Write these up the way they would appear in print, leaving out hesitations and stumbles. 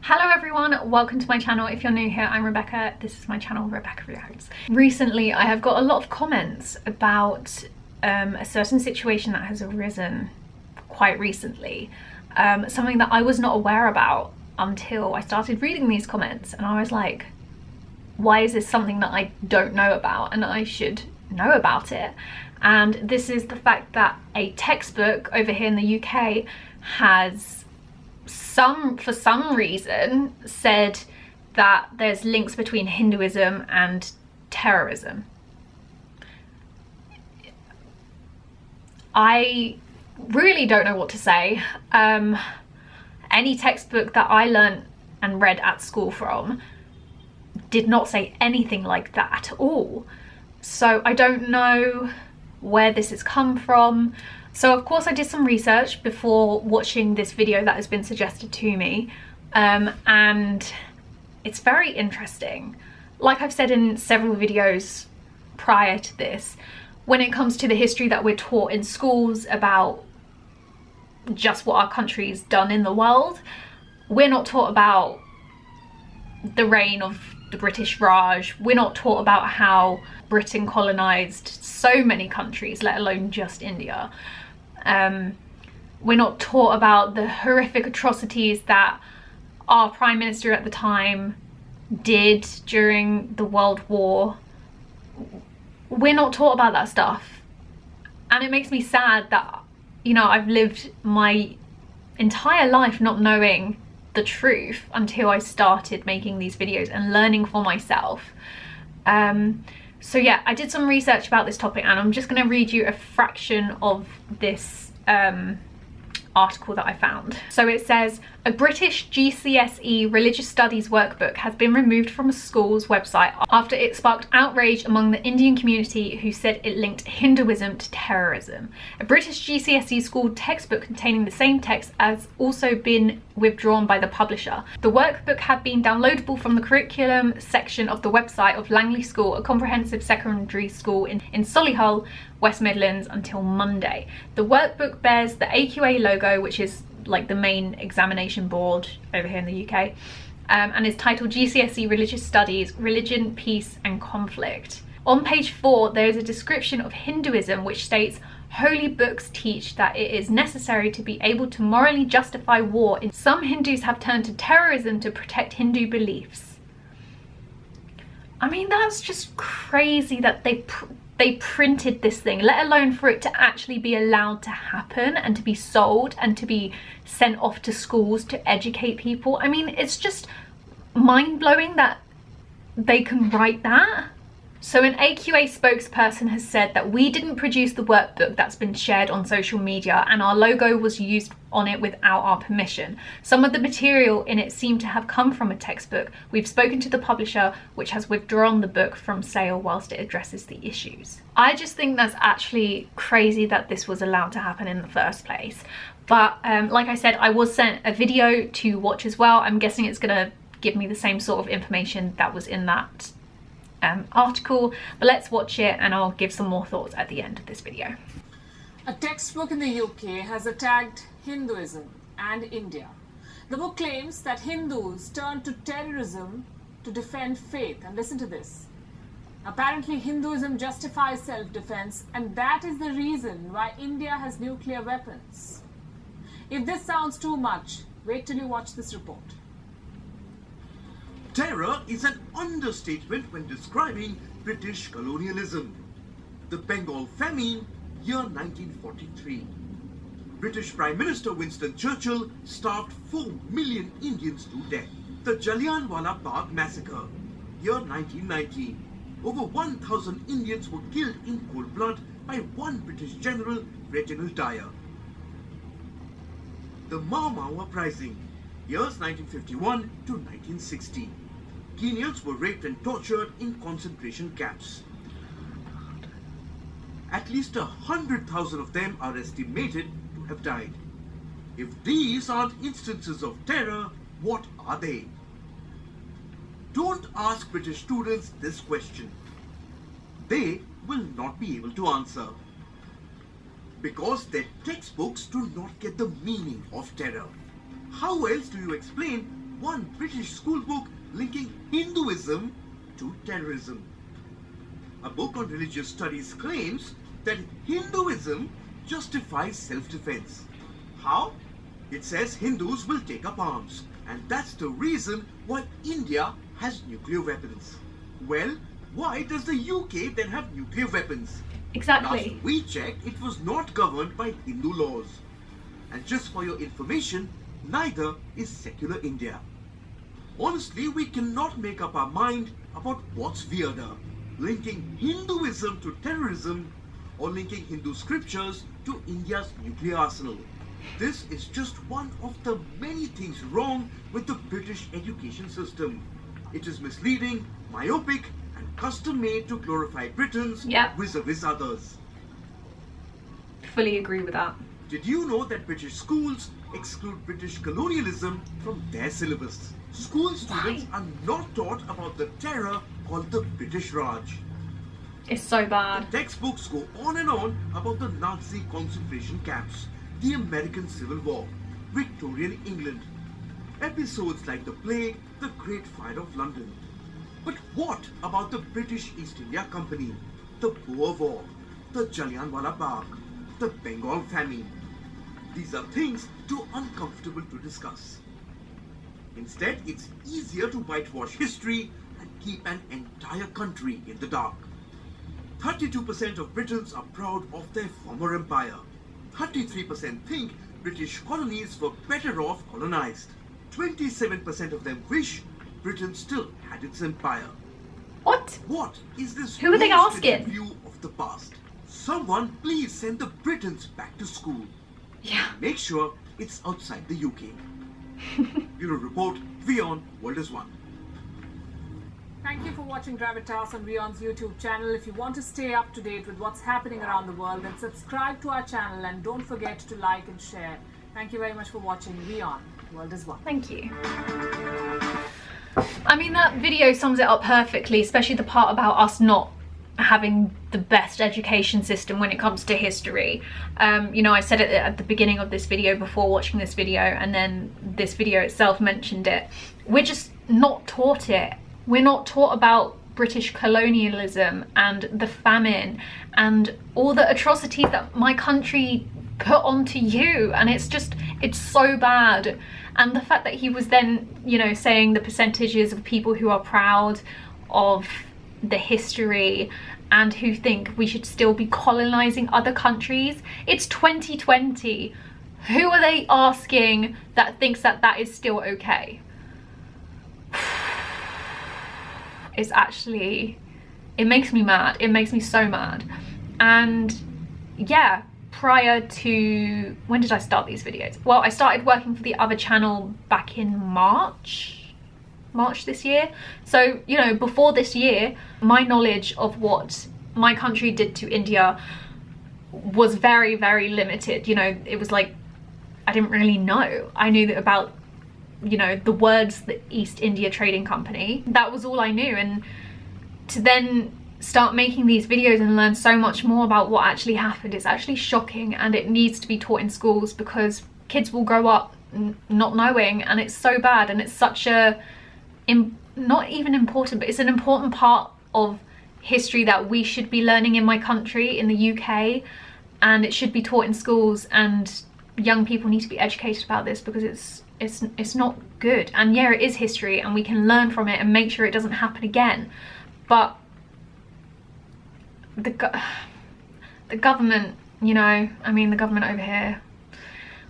Hello everyone, welcome to my channel. If you're new here, I'm Rebecca. This is my channel, Rebecca Reacts. Recently, I have got a lot of comments about a certain situation that has arisen quite recently. Something that I was not aware about until I started reading these comments, and I was like, why is this something that I don't know about and I should know about it? And this is the fact that a textbook over here in the UK has for some reason said that there's links between Hinduism and terrorism. I really don't know what to say. Any textbook that I learnt and read at school from did not say anything like that at all. So I don't know where this has come from. So of course I did some research before watching this video that has been suggested to me, and it's very interesting. Like I've said in several videos prior to this, when it comes to the history that we're taught in schools about just what our country's done in the world, we're not taught about the reign of the British Raj. We're not taught about how Britain colonized so many countries, let alone just India. We're not taught about the horrific atrocities that our Prime Minister at the time did during the World War. We're not taught about that stuff. And it makes me sad that, you know, I've lived my entire life not knowing the truth until I started making these videos and learning for myself. So yeah, I did some research about this topic, and I'm just going to read you a fraction of this article that I found. So it says, a British GCSE religious studies workbook has been removed from a school's website after it sparked outrage among the Indian community, who said it linked Hinduism to terrorism. A British GCSE school textbook containing the same text has also been withdrawn by the publisher. The workbook had been downloadable from the curriculum section of the website of Langley School, a comprehensive secondary school in Solihull, West Midlands, until Monday. The workbook bears the AQA logo, which is like the main examination board over here in the UK, and is titled GCSE Religious Studies, Religion, Peace and Conflict. On page 4 there is a description of Hinduism which states, holy books teach that it is necessary to be able to morally justify war. Some Hindus have turned to terrorism to protect Hindu beliefs. I mean, that's just crazy that they printed this thing, let alone for it to actually be allowed to happen and to be sold and to be sent off to schools to educate people. I mean, it's just mind-blowing that they can write that. So an AQA spokesperson has said that we didn't produce the workbook that's been shared on social media, and our logo was used on it without our permission. Some of the material in it seemed to have come from a textbook. We've spoken to the publisher, which has withdrawn the book from sale whilst it addresses the issues. I just think that's actually crazy that this was allowed to happen in the first place. But like I said, I was sent a video to watch as well. I'm guessing it's gonna give me the same sort of information that was in that article, but let's watch it and I'll give some more thoughts at the end of this video. A textbook in the UK has attacked Hinduism and India. The book claims that Hindus turned to terrorism to defend faith, and listen to this. Apparently Hinduism justifies self-defense, and that is the reason why India has nuclear weapons. If this sounds too much, wait till you watch this report. Terror is an understatement when describing British colonialism. The Bengal famine, year 1943. British Prime Minister Winston Churchill starved 4 million Indians to death. The Jallianwala Bagh massacre, year 1990. Over 1,000 Indians were killed in cold blood by one British general, Reginald Dyer. The Mau Mau uprising, years 1951 to 1960. Kenyans were raped and tortured in concentration camps. At least 100,000 of them are estimated to have died. If these aren't instances of terror, what are they? Don't ask British students this question. They will not be able to answer. Because their textbooks do not get the meaning of terror. How else do you explain one British school book linking Hinduism to terrorism. A book on religious studies claims that Hinduism justifies self-defense. How? It says Hindus will take up arms, and that's the reason why India has nuclear weapons. Well, why does the UK then have nuclear weapons? Exactly. Last we checked, it was not governed by Hindu laws. And just for your information, neither is secular India. Honestly, we cannot make up our mind about what's weirder, linking Hinduism to terrorism or linking Hindu scriptures to India's nuclear arsenal. This is just one of the many things wrong with the British education system. It is misleading, myopic, and custom-made to glorify Britons vis-a-vis others. Fully agree with that. Did you know that British schools exclude British colonialism from their syllabus? School students are not taught about the terror called the British Raj. It's so bad. The textbooks go on and on about the Nazi concentration camps, the American Civil War, Victorian England, episodes like the Plague, the Great Fire of London. But what about the British East India Company, the Boer War, the Jallianwala Bagh, the Bengal famine? These are things too uncomfortable to discuss. Instead, it's easier to whitewash history and keep an entire country in the dark. 32% of Britons are proud of their former empire. 33% think British colonies were better off colonized. 27% of them wish Britain still had its empire. What? What is this Who are they asking? view of the past? Someone please send the Britons back to school. Yeah. Make sure it's outside the UK. Bureau Report, WION, World is One. Thank you for watching Gravitas on WION's YouTube channel. If you want to stay up to date with what's happening around the world, then subscribe to our channel and don't forget to like and share. Thank you very much for watching WION, World is One. Thank you. I mean, that video sums it up perfectly, especially the part about us not having the best education system when it comes to history. You know, I said it at the beginning of this video before watching this video, and then this video itself mentioned it. We're just not taught it. We're not taught about British colonialism and the famine and all the atrocities that my country put onto you, and it's so bad. And the fact that he was then, you know, saying the percentages of people who are proud of the history and who think we should still be colonizing other countries. It's 2020. Who are they asking that thinks that that is still okay? It's actually, it makes me mad. It makes me so mad. And yeah, prior to, when did I start these videos? Well, I started working for the other channel back in March this year. So, you know, before this year, my knowledge of what my country did to India was very, very limited. You know, it was like, I didn't really know. I knew that about, you know, the words, the East India Trading Company. That was all I knew. And to then start making these videos and learn so much more about what actually happened, it's actually shocking, and it needs to be taught in schools because kids will grow up not knowing, and it's so bad. And it's such a, not even important, but it's an important part of history that we should be learning in my country, in the UK, and it should be taught in schools, and young people need to be educated about this because it's not good. And yeah, it is history and we can learn from it and make sure it doesn't happen again, but the government, you know, I mean, the government over here,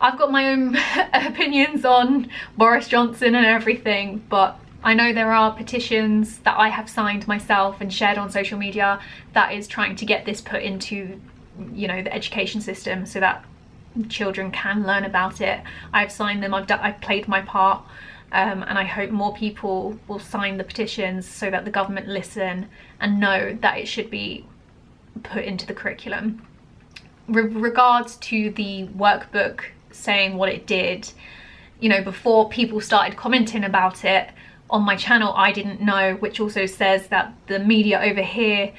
I've got my own opinions on Boris Johnson and everything, but I know there are petitions that I have signed myself and shared on social media that is trying to get this put into, you know, the education system so that children can learn about it. I've signed them, I've played my part, and I hope more people will sign the petitions so that the government listen and know that it should be put into the curriculum. With regards to the workbook saying what it did, you know, before people started commenting about it on my channel, I didn't know, which also says that the media over here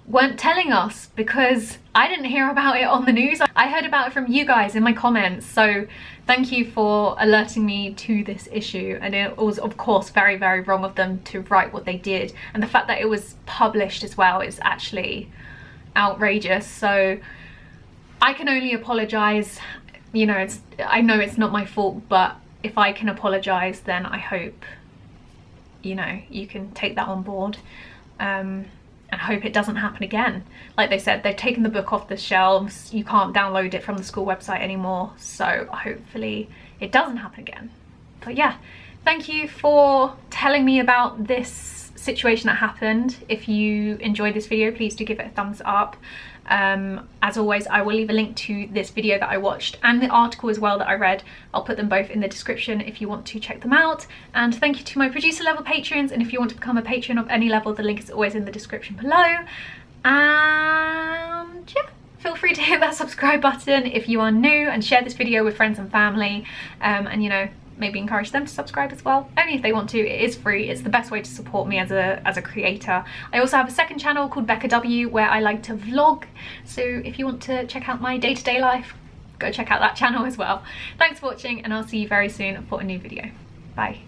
weren't telling us, because I didn't hear about it on the news. I heard about it from you guys in my comments. So thank you for alerting me to this issue, and it was of course very, very wrong of them to write what they did, and the fact that it was published as well is actually outrageous. So I can only apologize. You know, I know it's not my fault, but if I can apologize, then I hope, you know, you can take that on board, and hope it doesn't happen again. Like they said, they've taken the book off the shelves. You can't download it from the school website anymore, so hopefully it doesn't happen again. But yeah, thank you for telling me about this situation that happened. If you enjoyed this video, please do give it a thumbs up. As always, I will leave a link to this video that I watched and the article as well that I read. I'll put them both in the description if you want to check them out. And thank you to my producer level patrons, and if you want to become a patron of any level, the link is always in the description below. And yeah, feel free to hit that subscribe button if you are new, and share this video with friends and family, and you know, maybe encourage them to subscribe as well, only if they want to. It is free. It's the best way to support me as a creator. I also have a second channel called Becca W where I like to vlog, so if you want to check out my day-to-day life, go check out that channel as well. Thanks for watching, and I'll see you very soon for a new video. Bye.